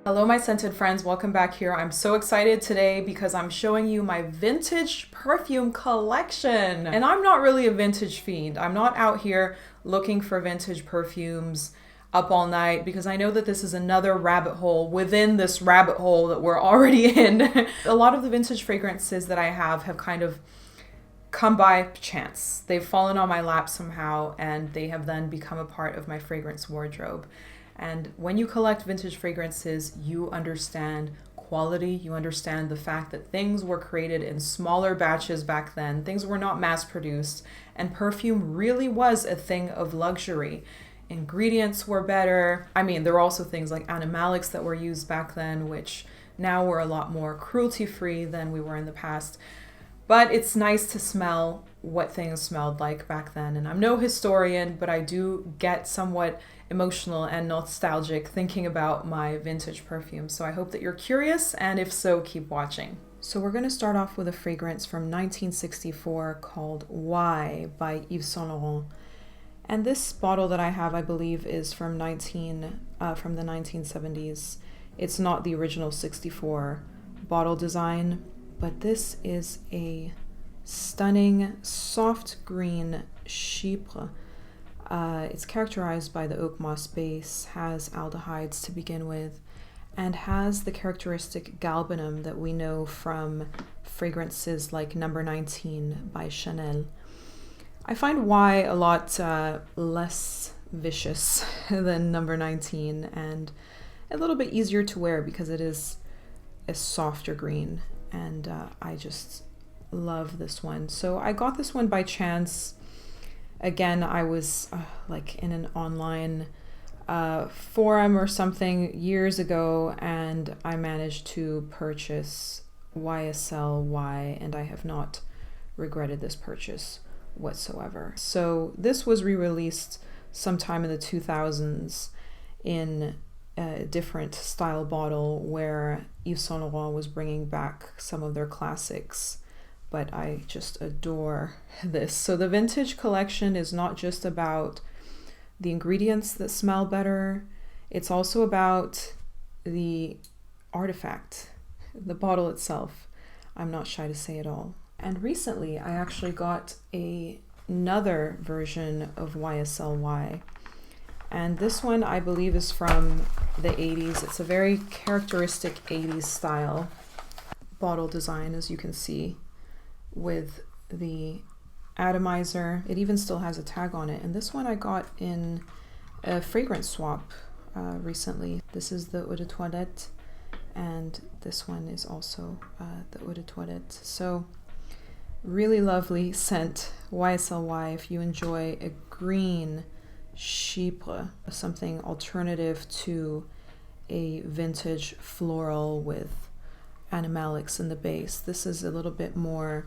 Hello my scented friends, welcome back here. I'm so excited today because I'm showing you my vintage perfume collection. And I'm not really a vintage fiend. I'm not out here looking for vintage perfumes up all night because I know that this is another rabbit hole within this rabbit hole that we're already in. A lot of the vintage fragrances that I have kind of come by chance. They've fallen on my lap somehow and they have then become a part of my fragrance wardrobe. And when you collect vintage fragrances, you understand quality, you understand the fact that things were created in smaller batches back then, things were not mass produced, and perfume really was a thing of luxury. Ingredients were better. I mean, there were also things like animalics that were used back then, which now we're a lot more cruelty-free than we were in the past. But it's nice to smell what things smelled like back then. And I'm no historian, but I do get somewhat emotional and nostalgic thinking about my vintage perfume. So I hope that you're curious, and if so, keep watching. So we're going to start off with a fragrance from 1964 called Why by Yves Saint Laurent. And this bottle that I have, I believe, is from the 1970s. It's not the original 64 bottle design, but this is a stunning soft green chypre. It's characterized by the oak moss base, has aldehydes to begin with, and has the characteristic galbanum that we know from fragrances like Number 19 by Chanel. I find Why a lot less vicious than Number 19 and a little bit easier to wear because it is a softer green, and I just love this one. So I got this one by chance. Again, I was like in an online forum or something years ago, and I managed to purchase YSL Y, and I have not regretted this purchase whatsoever. So this was re-released sometime in the 2000s in a different style bottle where Yves Saint Laurent was bringing back some of their classics. But I just adore this. So the vintage collection is not just about the ingredients that smell better, it's also about the artifact, the bottle itself. I'm not shy to say it all. And recently I actually got another version of YSL Y. And this one I believe is from the 80s. It's a very characteristic 80s style bottle design, as you can see, with the atomizer. It even still has a tag on it. And this one I got in a fragrance swap recently. This is the Eau de Toilette, and this one is also the Eau de Toilette. So really lovely scent, YSL Y. If you enjoy a green chypre, something alternative to a vintage floral with animalics in the base, this is a little bit more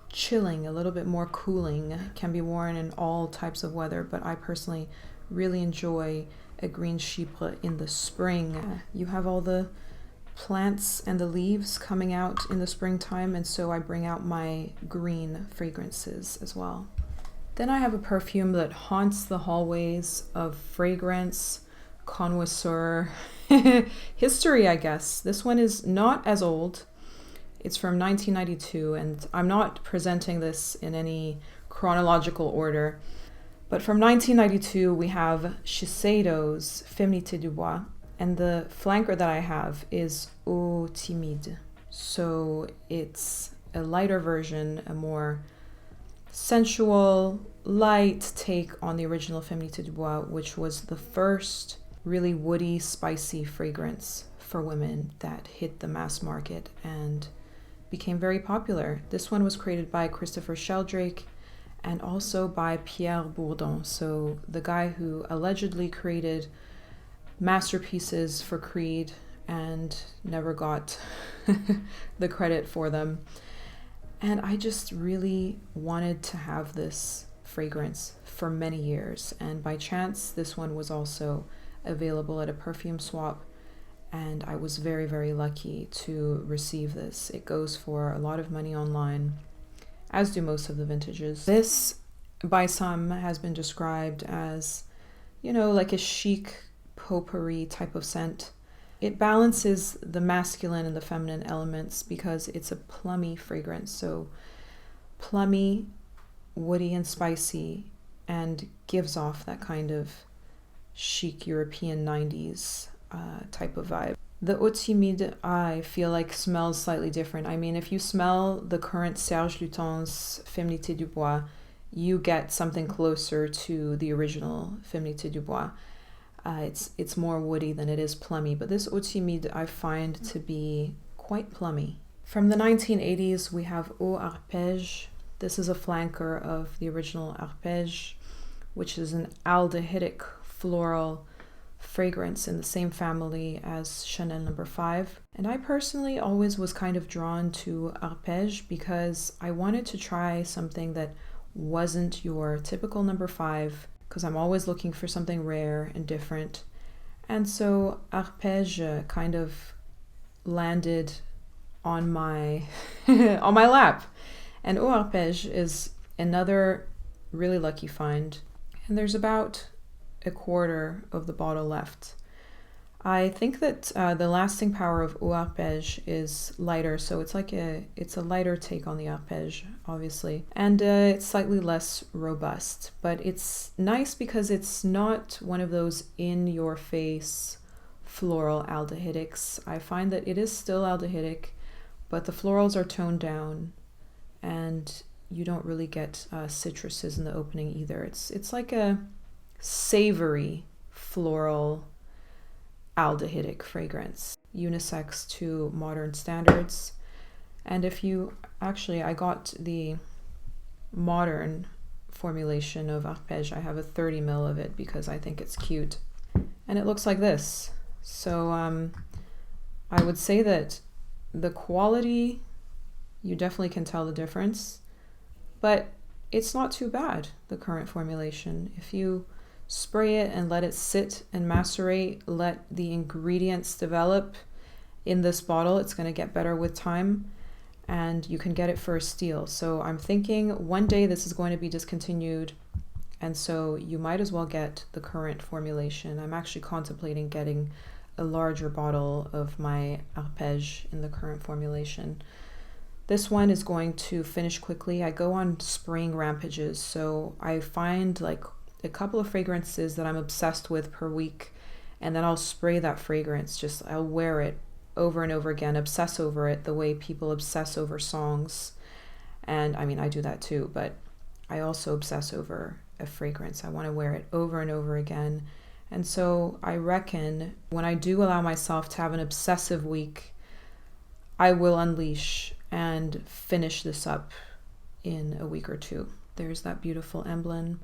chilling, a little bit more cooling. Can be worn in all types of weather, but I personally really enjoy a green chypre in the spring. You have all the plants and the leaves coming out in the springtime, and so I bring out my green fragrances as well. Then I have a perfume that haunts the hallways of fragrance connoisseur history, I guess. This one is not as old. It's from 1992, and I'm not presenting this in any chronological order. But from 1992, we have Shiseido's Féminité du Bois, and the flanker that I have is Eau Timide. So it's a lighter version, a more sensual, light take on the original Féminité du Bois, which was the first really woody, spicy fragrance for women that hit the mass market and became very popular. This one was created by Christopher Sheldrake and also by Pierre Bourdon, so the guy who allegedly created masterpieces for Creed and never got the credit for them. And I just really wanted to have this fragrance for many years, and by chance this one was also available at a perfume swap, and I was very, very lucky to receive this. It goes for a lot of money online, as do most of the vintages. This, by some, has been described as, you know, like a chic potpourri type of scent. it balances the masculine and the feminine elements because it's a plummy fragrance. So plummy, woody and spicy, and gives off that kind of chic European 90s type of vibe. The Eau Timide, I feel like smells slightly different. I mean, if you smell the current Serge Lutens Féminité du Bois, you get something closer to the original Féminité du Bois. It's more woody than it is plummy, but this Eau Timide I find to be quite plummy. From the 1980s, we have Eau Arpège. This is a flanker of the original Arpège, which is an aldehydic floral fragrance in the same family as Chanel No. 5. And I personally always was kind of drawn to Arpège because I wanted to try something that wasn't your typical No. 5, because I'm always looking for something rare and different. And so Arpège kind of landed on my on my lap. And Eau Arpège is another really lucky find. And there's about a quarter of the bottle left. I think that the lasting power of Eau Arpège is lighter, so it's a lighter take on the Arpège, obviously, and it's slightly less robust. But it's nice because it's not one of those in-your-face floral aldehydics. I find that it is still aldehydic, but the florals are toned down, and you don't really get citruses in the opening either. It's like a savory floral aldehydic fragrance, unisex to modern standards. And if you actually, I got the modern formulation of Arpège. I have a 30 ml of it because I think it's cute, and it looks like this. So I would say that the quality, you definitely can tell the difference, but it's not too bad, the current formulation. If you spray it and let it sit and macerate, let the ingredients develop in this bottle, it's going to get better with time, and you can get it for a steal. So I'm thinking one day this is going to be discontinued, and so you might as well get the current formulation. I'm actually contemplating getting a larger bottle of my Arpège in the current formulation. This one is going to finish quickly. I go on spraying rampages, so I find like a couple of fragrances that I'm obsessed with per week, and then I'll spray that fragrance. I'll wear it over and over again, obsess over it the way people obsess over songs. And I mean, I do that too, but I also obsess over a fragrance. I want to wear it over and over again. And so I reckon when I do allow myself to have an obsessive week, I will unleash and finish this up in a week or two. There's that beautiful emblem.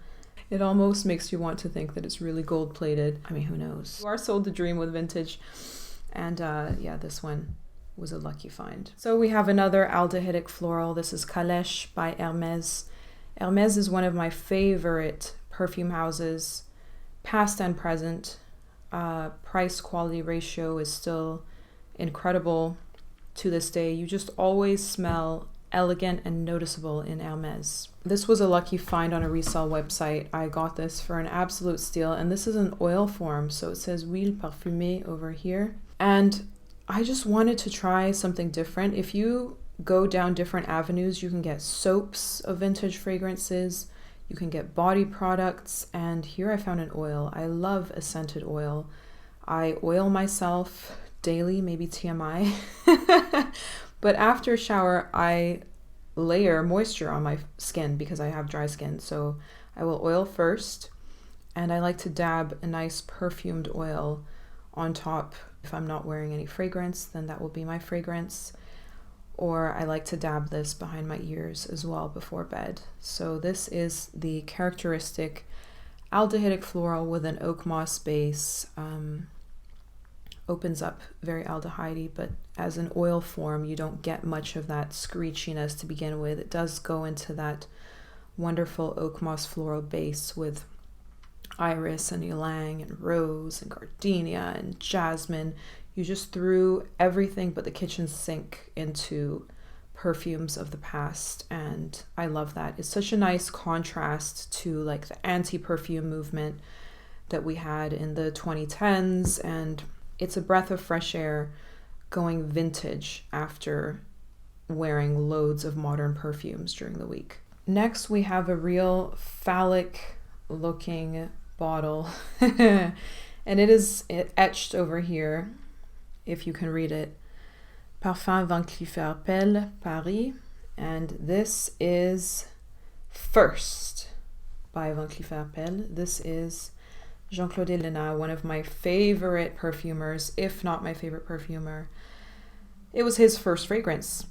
It almost makes you want to think that it's really gold plated. I mean, who knows? You are sold the dream with vintage. And yeah, this one was a lucky find. So we have another aldehydic floral. This is Caleche by Hermès. Hermès is one of my favorite perfume houses, past and present. Price quality ratio is still incredible to this day. You just always smell elegant and noticeable in Hermès. This was a lucky find on a resale website. I got this for an absolute steal, and this is an oil form, so it says huile parfumée over here. And I just wanted to try something different. If you go down different avenues, you can get soaps of vintage fragrances, you can get body products, and here I found an oil. I love a scented oil. I oil myself daily, maybe TMI. But after a shower, I layer moisture on my skin because I have dry skin. So I will oil first, and I like to dab a nice perfumed oil on top. If I'm not wearing any fragrance, then that will be my fragrance. Or I like to dab this behind my ears as well before bed. So this is the characteristic aldehydic floral with an oak moss base. Opens up very aldehyde, but as an oil form, you don't get much of that screechiness to begin with. It does go into that wonderful oak moss floral base with iris and ylang and rose and gardenia and jasmine. You just threw everything but the kitchen sink into perfumes of the past, and I love that. It's such a nice contrast to like the anti-perfume movement that we had in the 2010s, and it's a breath of fresh air going vintage after wearing loads of modern perfumes during the week. Next, we have a real phallic looking bottle and it is etched over here, if you can read it. Parfum Van Cleef Arpels, Paris. And this is First by Van Cleef Arpels. This is Jean-Claude Helena, one of my favorite perfumers, if not my favorite perfumer. It was his first fragrance,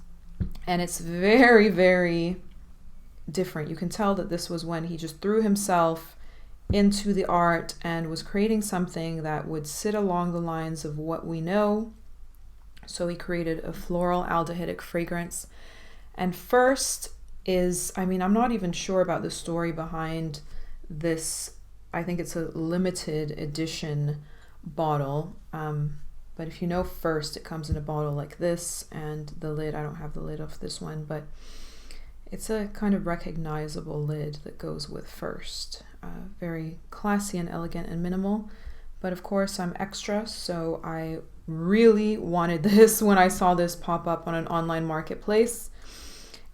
and it's very, very different. You can tell that this was when he just threw himself into the art and was creating something that would sit along the lines of what we know. So he created a floral aldehydic fragrance. And First is, I mean, I'm not even sure about the story behind this. I think it's a limited edition bottle. But if you know First, it comes in a bottle like this, and the lid, I don't have the lid of this one, but it's a kind of recognizable lid that goes with First. Very classy and elegant and minimal. But of course, I'm extra, so I really wanted this when I saw this pop up on an online marketplace.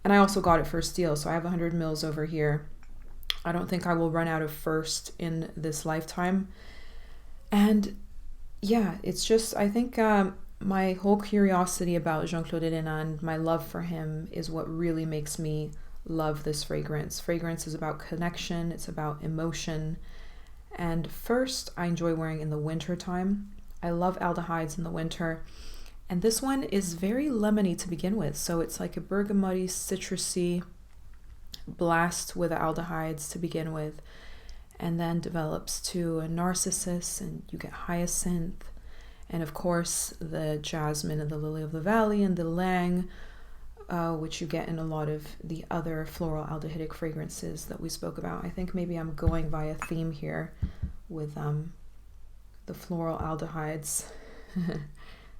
And I also got it for a steal, so I have 100 mils over here. I don't think I will run out of First in this lifetime. And yeah, it's just, I think my whole curiosity about Jean-Claude Helena and my love for him is what really makes me love this fragrance. Fragrance is about connection, it's about emotion. And First, I enjoy wearing in the winter time. I love aldehydes in the winter. And this one is very lemony to begin with. So it's like a bergamoty, citrusy blast with aldehydes to begin with, and then develops to a narcissus, and you get hyacinth, and of course the jasmine and the lily of the valley and the lang, which you get in a lot of the other floral aldehydic fragrances that we spoke about. I think maybe I'm going by a theme here with the floral aldehydes.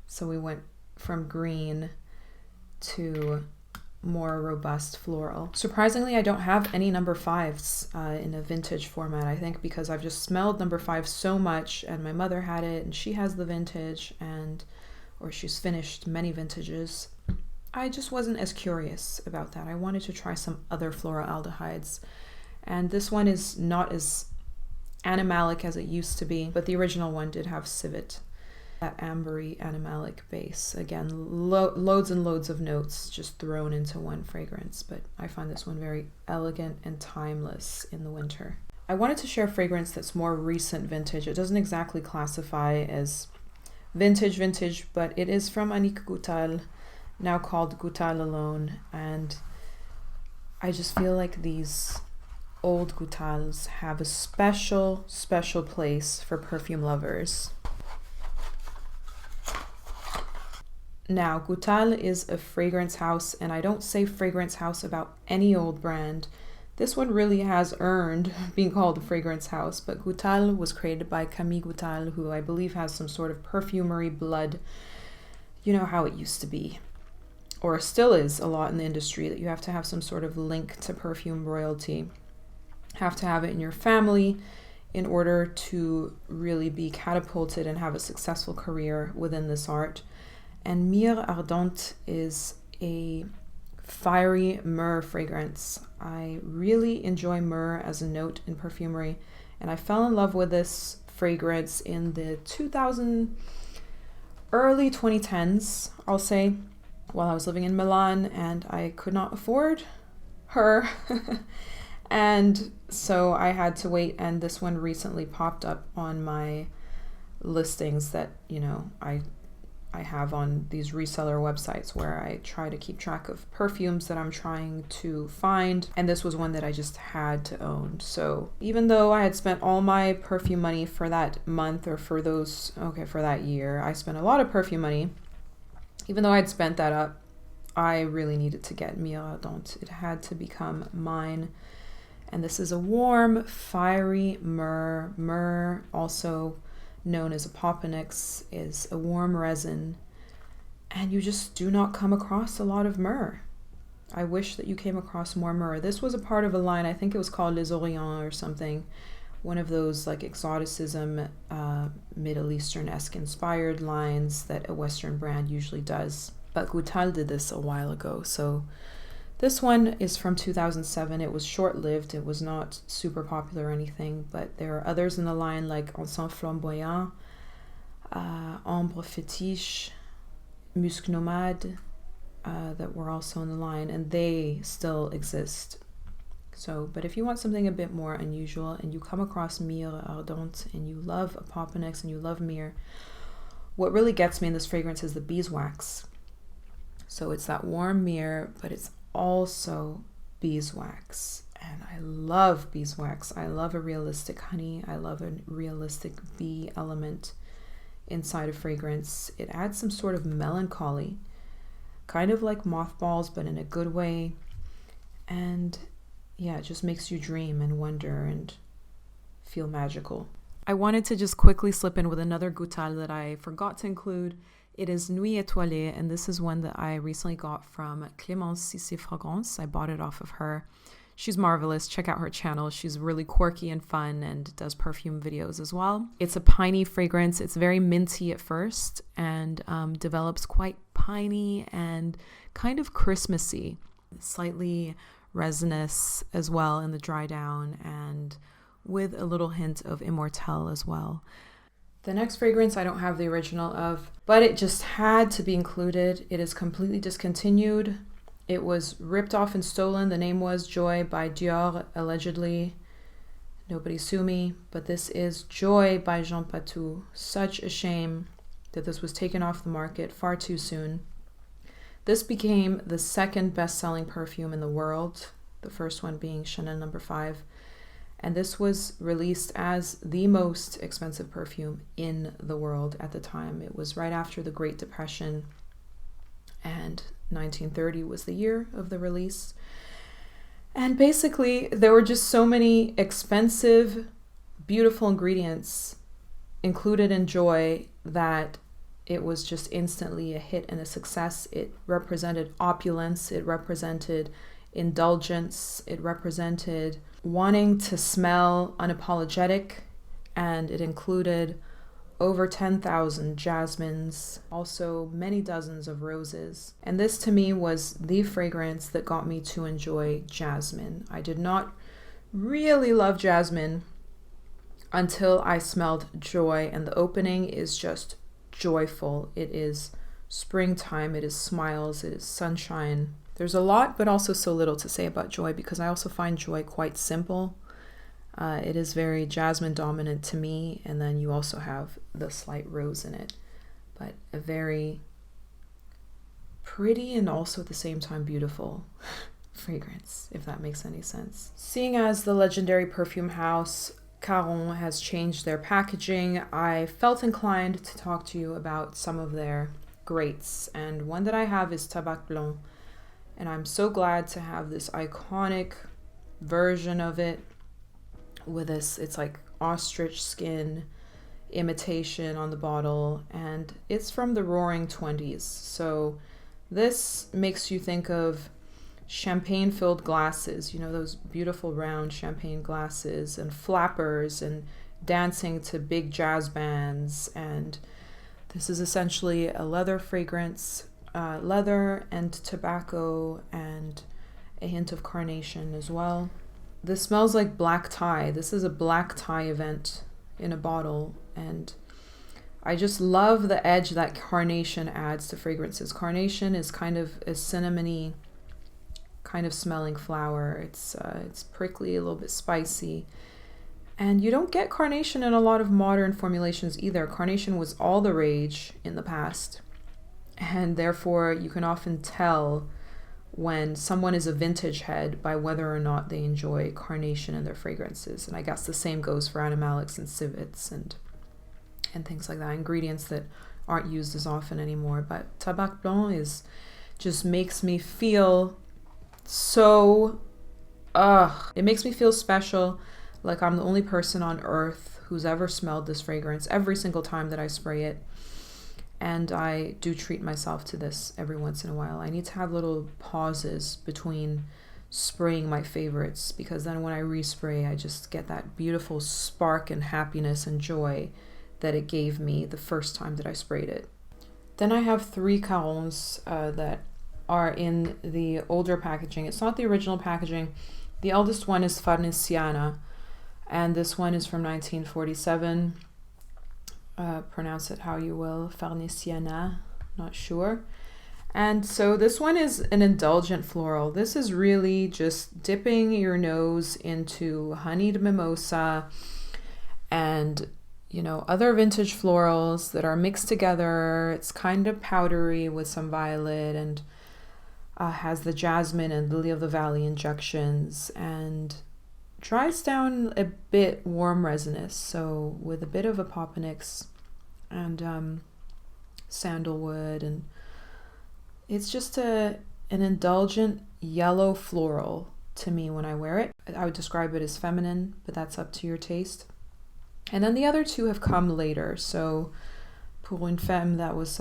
So we went from green to more robust floral. Surprisingly, I don't have any number 5s in a vintage format, I think because I've just smelled number 5 so much, and my mother had it and she has the vintage, or she's finished many vintages. I just wasn't as curious about that. I wanted to try some other floral aldehydes, and this one is not as animalic as it used to be, but the original one did have civet, that ambery animalic base. Again, loads and loads of notes just thrown into one fragrance, but I find this one very elegant and timeless in the winter. I wanted to share a fragrance that's more recent vintage. It doesn't exactly classify as vintage, but it is from Annick Goutal, now called Goutal alone, and I just feel like these old Goutals have a special place for perfume lovers. Now, Goutal is a fragrance house, and I don't say fragrance house about any old brand. This one really has earned being called a fragrance house, but Goutal was created by Camille Goutal, who I believe has some sort of perfumery blood. You know how it used to be, or still is a lot in the industry, that you have to have some sort of link to perfume royalty. Have to have it in your family in order to really be catapulted and have a successful career within this art. And Myrrhe Ardente is a fiery myrrhe fragrance. I really enjoy myrrhe as a note in perfumery, and I fell in love with this fragrance in the early 2010s, I'll say, while I was living in Milan, and I could not afford her. And so I had to wait, and this one recently popped up on my listings that, you know, I have on these reseller websites where I try to keep track of perfumes that I'm trying to find, and this was one that I just had to own. So even though I had spent all my perfume money for that month, or for that year, I spent a lot of perfume money. Even though I had spent that up, I really needed to get Myrrhe Ardente. It had to become mine. And this is a warm, fiery myrrhe. Myrrhe, also known as a Poponix, is a warm resin, and you just do not come across a lot of myrrhe. I wish that you came across more myrrhe. This was a part of a line, I think it was called Les Orients or something, one of those like exoticism, Middle Eastern-esque inspired lines that a Western brand usually does. But Goutal did this a while ago. So this one is from 2007. It was short-lived. It was not super popular or anything, but there are others in the line like Encens Flamboyant, Ambre Fétiche, Musc Nomade, that were also in the line, and they still exist. So, but if you want something a bit more unusual and you come across Myrrhe, Ardente, and you love a Pomponex and you love Myrrhe, what really gets me in this fragrance is the beeswax. So it's that warm Myrrhe, but it's also beeswax. And I love beeswax. I love a realistic honey. I love a realistic bee element inside a fragrance. It adds some sort of melancholy, kind of like mothballs, but in a good way. And yeah, it just makes you dream and wonder and feel magical. I wanted to just quickly slip in with another Goutal that I forgot to include. It is Nuit Etoilée, and this is one that I recently got from Clémence Cissé Fragrance. I bought it off of her. She's marvelous. Check out her channel. She's really quirky and fun and does perfume videos as well. It's a piney fragrance. It's very minty at first and develops quite piney and kind of Christmassy, slightly resinous as well in the dry down, and with a little hint of immortelle as well. The next fragrance I don't have the original of, but it just had to be included. It is completely discontinued. It was ripped off and stolen. The name was Joy by Dior, allegedly. Nobody sue me, but this is Joy by Jean Patou. Such a shame that this was taken off the market far too soon. This became the second best-selling perfume in the world, the first one being Chanel No. 5. And this was released as the most expensive perfume in the world at the time. It was right after the Great Depression, and 1930 was the year of the release. And basically, there were just so many expensive, beautiful ingredients included in Joy that it was just instantly a hit and a success. It represented opulence. It represented indulgence. It represented wanting to smell unapologetic. And it included over 10,000 jasmines, also many dozens of roses. And this to me was the fragrance that got me to enjoy jasmine. I did not really love jasmine until I smelled Joy, and the opening is just joyful. It is springtime, it is smiles, it is sunshine. There's a lot, but also so little to say about Joy, because I also find Joy quite simple. It is very jasmine dominant to me, and then you also have the slight rose in it, but a very pretty and also at the same time beautiful fragrance, if that makes any sense. Seeing as the legendary perfume house Caron has changed their packaging, I felt inclined to talk to you about some of their greats, and one that I have is Tabac Blond, and I'm so glad to have this iconic version of it with this, it's like ostrich skin imitation on the bottle, and it's from the Roaring 20s. So this makes you think of champagne filled glasses, you know, those beautiful round champagne glasses, and flappers, and dancing to big jazz bands. And this is essentially a leather fragrance, leather and tobacco and a hint of carnation as well. This smells like black tie. This is a black tie event in a bottle, and I just love the edge that carnation adds to fragrances. Carnation is kind of a cinnamony kind of smelling flower. It's prickly, a little bit spicy, and you don't get carnation in a lot of modern formulations either. Carnation was all the rage in the past, and therefore you can often tell when someone is a vintage head by whether or not they enjoy carnation in their fragrances. And I guess the same goes for animalics and civets and things like that, ingredients that aren't used as often anymore. But Tabac Blond is just makes me feel so it makes me feel special, like I'm the only person on earth who's ever smelled this fragrance every single time that I spray it. And I do treat myself to this every once in a while. I need to have little pauses between spraying my favorites, because then when I respray, I just get that beautiful spark and happiness and joy that it gave me the first time that I sprayed it. Then I have 3 Carons that are in the older packaging. It's not the original packaging. The eldest one is Farnesiana, and this one is from 1947. Pronounce it how you will, Farnesiana, not sure. And so this one is an indulgent floral. This is really just dipping your nose into honeyed mimosa and, you know, other vintage florals that are mixed together. It's kind of powdery with some violet, and has the jasmine and lily of the valley injections, and dries down a bit warm resinous, so with a bit of Apophynix and sandalwood, and it's just an indulgent yellow floral to me when I wear it. I would describe it as feminine, but that's up to your taste. And then the other 2 have come later. So pour une femme, that was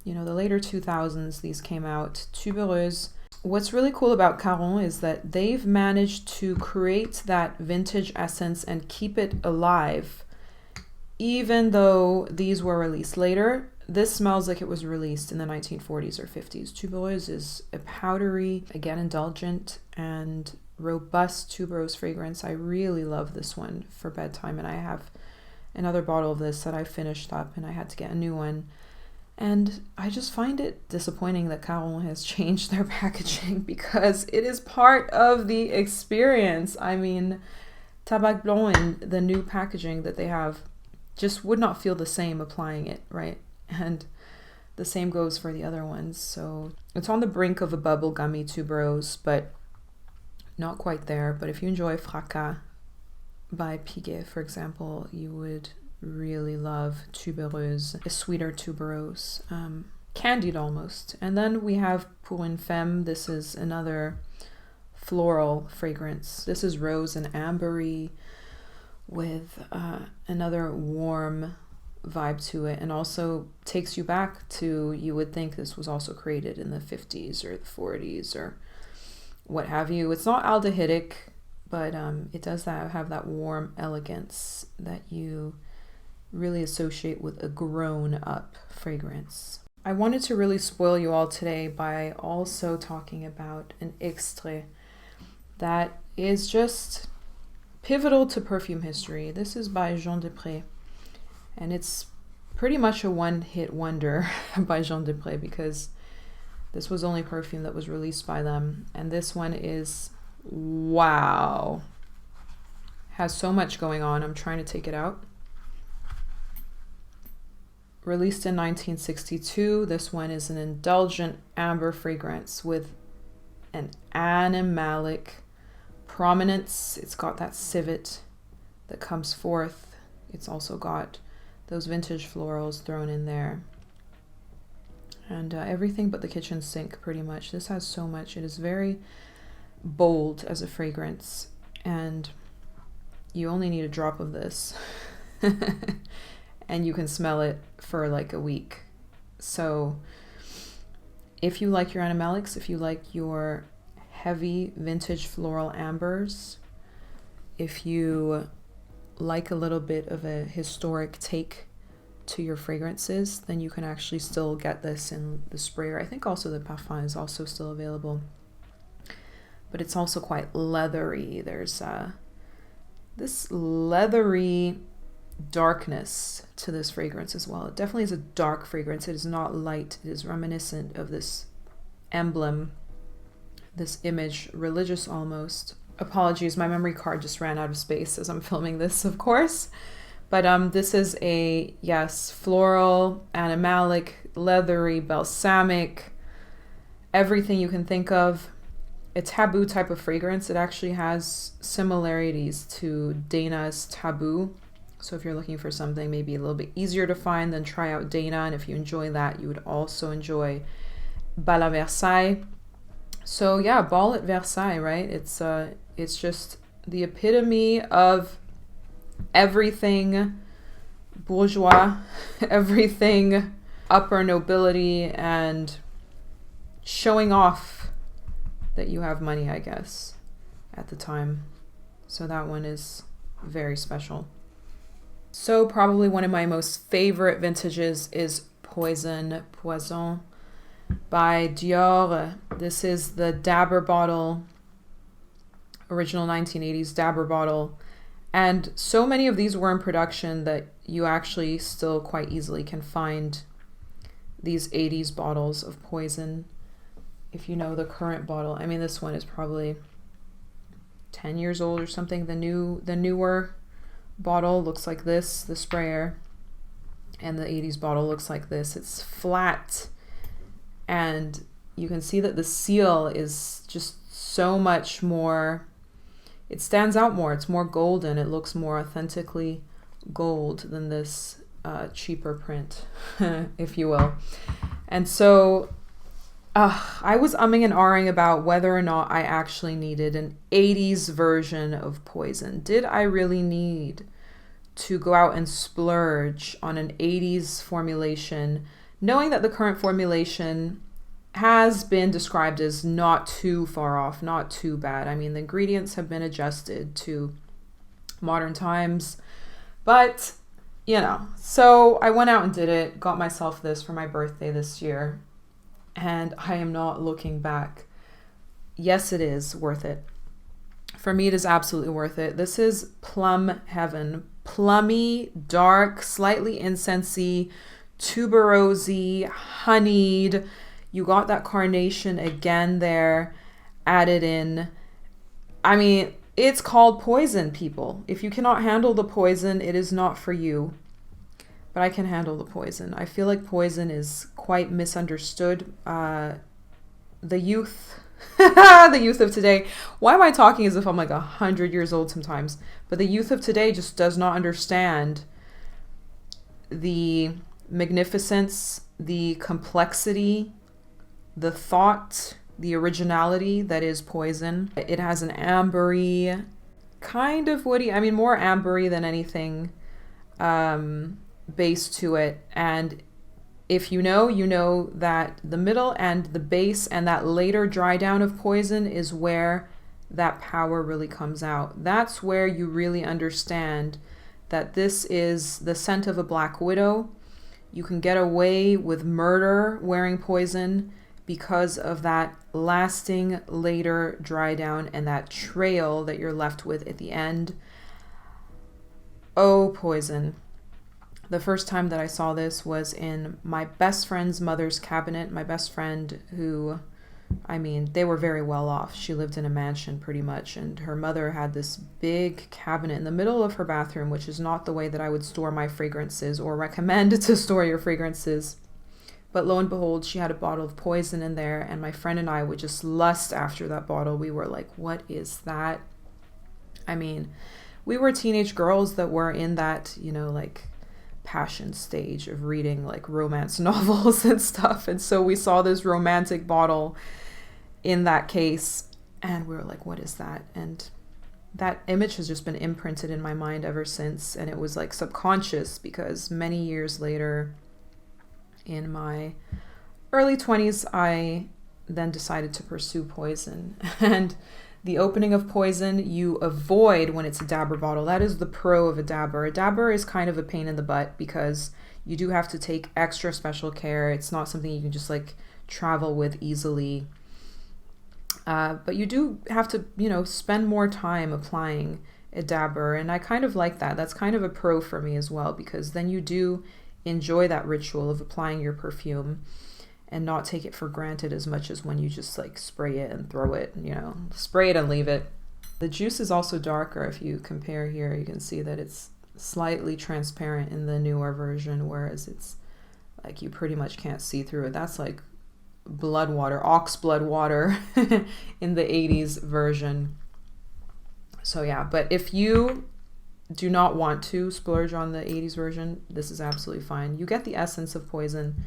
you know, the later 2000s, these came out. Tubéreuse. What's really cool about Caron is that they've managed to create that vintage essence and keep it alive, even though these were released later. This smells like it was released in the 1940s or 50s. Tubéreuse is a powdery, again, indulgent and robust tuberose fragrance. I really love this one for bedtime, and I have another bottle of this that I finished up and I had to get a new one. And I just find it disappointing that Caron has changed their packaging, because it is part of the experience. I mean, Tabac Blond and the new packaging that they have just would not feel the same applying it, right? And the same goes for the other ones. So it's on the brink of a bubblegummy tuberose, but not quite there. But if you enjoy Fracas by Piguet, for example, you would really love Tubéreuse, a sweeter tuberose, candied almost. And then we have Pour une femme. This is another floral fragrance. This is rose and ambery with another warm vibe to it, and also takes you back to, you would think this was also created in the 50s or the 40s or what have you. It's not aldehydic, but it does have that warm elegance that you really associate with a grown-up fragrance. I wanted to really spoil you all today by also talking about an extrait that is just pivotal to perfume history. This is by Jean Deprez, and it's pretty much a one-hit wonder by Jean Deprez, because this was the only perfume that was released by them, and this one is, wow, has so much going on. I'm trying to take it out. Released in 1962, this one is an indulgent amber fragrance with an animalic prominence. It's got that civet that comes forth. It's also got those vintage florals thrown in there. And everything but the kitchen sink, pretty much. This has so much. It is very bold as a fragrance, and you only need a drop of this. And you can smell it for like a week. So if you like your animalics, if you like your heavy vintage floral ambers, if you like a little bit of a historic take to your fragrances, then you can actually still get this in the sprayer. I think also the parfum is also still available, but it's also quite leathery. There's this leathery darkness to this fragrance as well. It definitely is a dark fragrance. It is not light. It is reminiscent of this emblem, this image, religious almost. Apologies, my memory card just ran out of space as I'm filming this, of course. But this is a, yes, floral, animalic, leathery, balsamic, everything you can think of. A taboo type of fragrance. It actually has similarities to Dana's Taboo. So if you're looking for something maybe a little bit easier to find, then try out Dana. And if you enjoy that, you would also enjoy Bal à Versailles. So yeah, Ball at Versailles, right? It's just the epitome of everything bourgeois, everything upper nobility, and showing off that you have money, I guess, at the time. So that one is very special. So probably one of my most favorite vintages is Poison by Dior. This is the Dabber bottle, original 1980s Dabber bottle. And so many of these were in production that you actually still quite easily can find these 80s bottles of Poison. If you know the current bottle, I mean, this one is probably 10 years old or something. The newer bottle looks like this, the sprayer, and the 80s bottle looks like this. It's flat, and you can see that the seal is just so much more, it stands out more. It's more golden. It looks more authentically gold than this cheaper print, if you will. And so I was umming and ahhing about whether or not I actually needed an 80s version of Poison. Did I really need to go out and splurge on an 80s formulation, knowing that the current formulation has been described as not too far off, not too bad. I mean, the ingredients have been adjusted to modern times, but you know, so I went out and did it, got myself this for my birthday this year, and I am not looking back. Yes, it is worth it. For me, it is absolutely worth it. This is Plum Heaven. Plummy, dark, slightly incensey, tuberosey, honeyed. You got that carnation again there added in. I mean, it's called Poison, people. If you cannot handle the poison, it is not for you. But I can handle the poison. I feel like Poison is quite misunderstood. The youth, the youth of today. Why am I talking as if I'm like 100 years old sometimes? But the youth of today just does not understand the magnificence, the complexity, the thought, the originality that is Poison. It has an ambery, kind of woody, I mean more ambery than anything, base to it. And if you know that the middle and the base and that later dry down of Poison is where that power really comes out. That's where you really understand that this is the scent of a black widow. You can get away with murder wearing Poison because of that lasting later dry down and that trail that you're left with at the end. Oh, Poison. The first time that I saw this was in my best friend's mother's cabinet. My best friend who, I mean, they were very well off. She lived in a mansion pretty much, and her mother had this big cabinet in the middle of her bathroom, which is not the way that I would store my fragrances or recommend to store your fragrances. But lo and behold, she had a bottle of Poison in there, and my friend and I would just lust after that bottle. We were like, what is that? I mean, we were teenage girls that were in that, you know, like passion stage of reading like romance novels and stuff. And so we saw this romantic bottle in that case, and we were like, what is that? And that image has just been imprinted in my mind ever since. And it was like subconscious because many years later, in my early 20s, I then decided to pursue Poison. And the opening of Poison, you avoid when it's a dabber bottle. That is the pro of a dabber. A dabber is kind of a pain in the butt because you do have to take extra special care. It's not something you can just like travel with easily. But you do have to, you know, spend more time applying a dabber. And I kind of like that. That's kind of a pro for me as well, because then you do enjoy that ritual of applying your perfume and not take it for granted as much as when you just like spray it and throw it, you know, spray it and leave it. The juice is also darker. If you compare here, you can see that it's slightly transparent in the newer version, whereas it's like you pretty much can't see through it. That's like blood water, ox blood water in the 80s version. So yeah, but if you do not want to splurge on the 80s version, this is absolutely fine. You get the essence of Poison,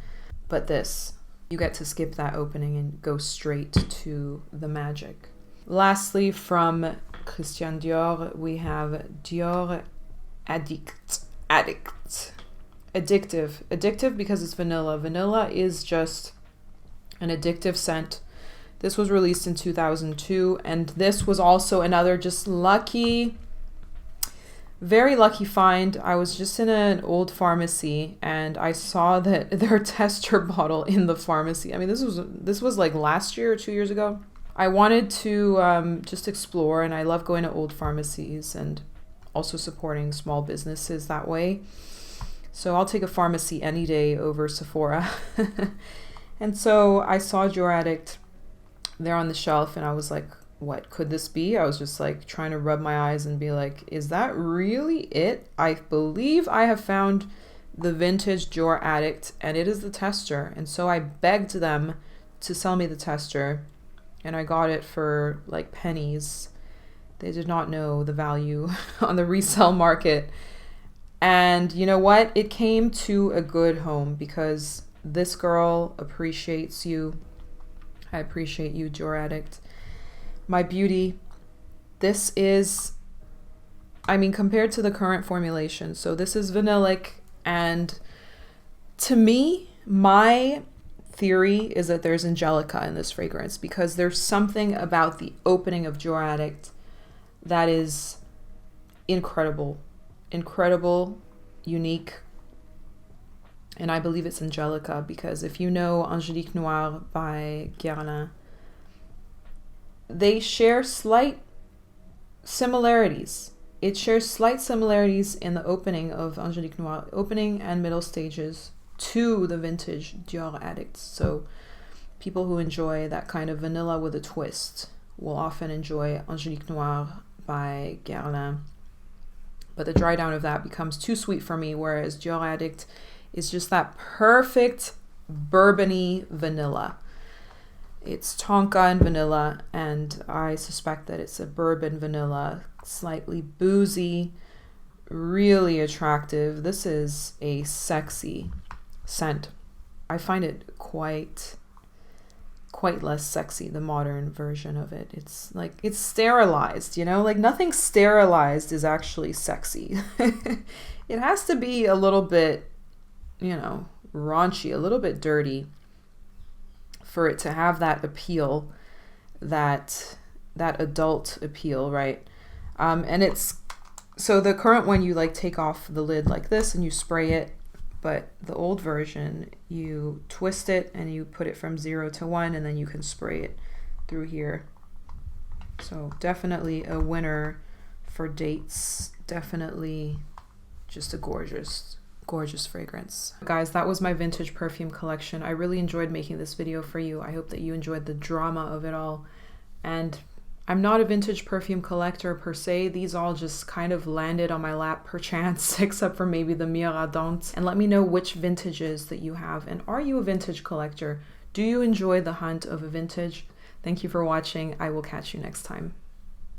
but this, you get to skip that opening and go straight to the magic. Lastly, from Christian Dior, we have Dior Addict. Addictive because it's vanilla. Vanilla is just an addictive scent. This was released in 2002, and this was also another just lucky, very lucky find. I was just in an old pharmacy and I saw that their tester bottle in the pharmacy. I mean, this was like last year or 2 years ago. I wanted to just explore, and I love going to old pharmacies and also supporting small businesses that way. So I'll take a pharmacy any day over Sephora. And so I saw Dior Addict there on the shelf and I was like, what could this be? I was just like trying to rub my eyes and be like, is that really it? I believe I have found the vintage Dior Addict and it is the tester. And so I begged them to sell me the tester and I got it for like pennies. They did not know the value on the resale market. And you know what? It came to a good home because this girl appreciates you. I appreciate you, Dior Addict. My beauty. This is, I mean, compared to the current formulation. So this is vanillic, and to me, my theory is that there's Angelica in this fragrance because there's something about the opening of Dior Addict that is incredible, unique. And I believe it's Angelica because if you know Angélique Noire by Guerlain, they share slight similarities. It shares slight similarities in the opening of Angélique Noire, opening and middle stages to the vintage Dior Addict. So people who enjoy that kind of vanilla with a twist will often enjoy Angélique Noire by Guerlain. But the dry down of that becomes too sweet for me, whereas Dior Addict is just that perfect bourbony vanilla. It's tonka and vanilla, and I suspect that it's a bourbon vanilla, slightly boozy, really attractive. This is a sexy scent. I find it quite less sexy, the modern version of it. It's like, it's sterilized, you know, like nothing sterilized is actually sexy. It has to be a little bit, you know, raunchy, a little bit dirty for it to have that appeal, that adult appeal, right? And it's, so the current one, you like take off the lid like this and you spray it, but the old version, you twist it and you put it from 0 to 1 and then you can spray it through here. So definitely a winner for dates. Definitely just a gorgeous fragrance. Guys, that was my vintage perfume collection. I really enjoyed making this video for you. I hope that you enjoyed the drama of it all. And I'm not a vintage perfume collector per se. These all just kind of landed on my lap per chance, except for maybe the Myrrhe Ardente. And let me know which vintages that you have. And are you a vintage collector? Do you enjoy the hunt of a vintage? Thank you for watching. I will catch you next time.